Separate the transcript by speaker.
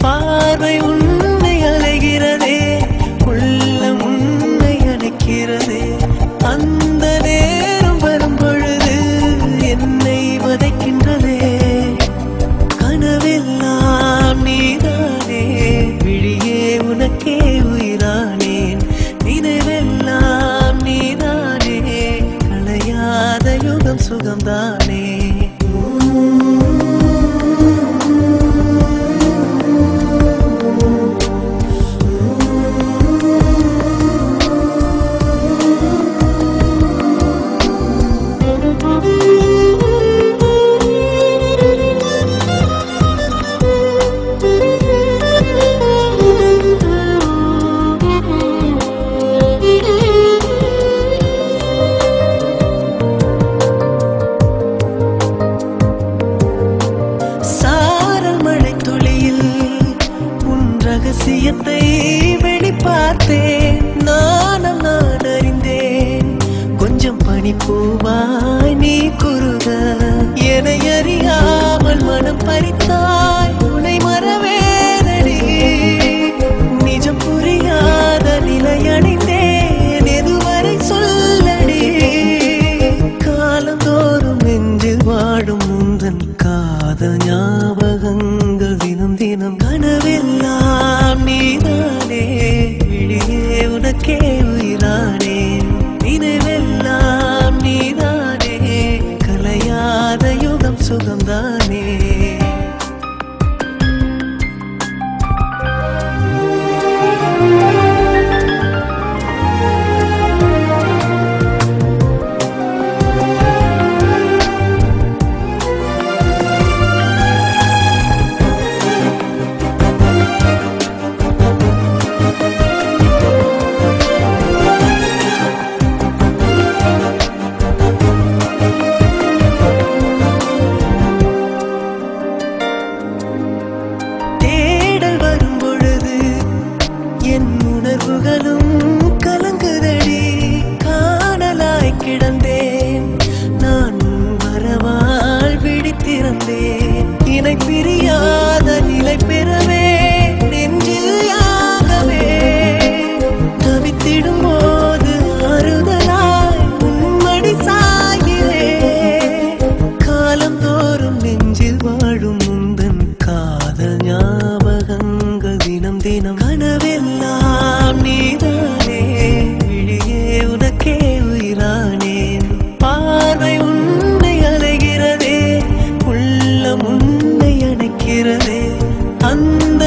Speaker 1: பார்வை உன்னை அலைகிறதே, உள்ளம் உன்னை அணைக்கிறதே. அந்த நேரம் வரும் பொழுது என்னை வதைக்கின்றதே. கனவெல்லாம் நீதானே, விழியே உனக்கே உயிரானேன். நினைவெல்லாம் நீதானே, களையாத யுகம் சுகம்தானே. ரகசியத்தை வெளிப்பார்த்தேன், நானும் நான் அறிந்தேன். கொஞ்சம் பனிப்பூவாய் நீ குறுக, என்னை அறியாமல் மனம் பறித்தாய். உன்னை மறவேனடி, நிஜம் புரியாத நிலையடைந்தேன். எதுவரை சொல்லடி, காலந்தோறும் நெஞ்சில் வாடும் முந்தன் காதல் ஞாபகங்கள் தினம் தினம். கனவெல்லாம் நீதானே, விழியே உனக்கே உயிரானேன். நினைவெல்லாம் நீதானே, கலையாத யுகம் சுகம்தானே. என் உணர்வுகளும் கலங்குதடி, காணலாய் கிடந்தேன் நான். வரவால் விழித்திருந்தேன், இணை பிரியாத நிலை பெறவே நெஞ்சில் யாகவே. தவித்திடும் போது ஆறுதலாய் உன்மடி சாய்கிறே. காலம் தோறும் நெஞ்சில் வாழும் முந்தன் காதல் ஞாபகங்கள் தினம் தினம். கனவெல்லாம் நீதானே, விழியே உனக்கே உயிரானேன். பார்வை உன்னை அலைகிறதே, உள்ளம் உன்னை அணைக்கிறதே. அந்த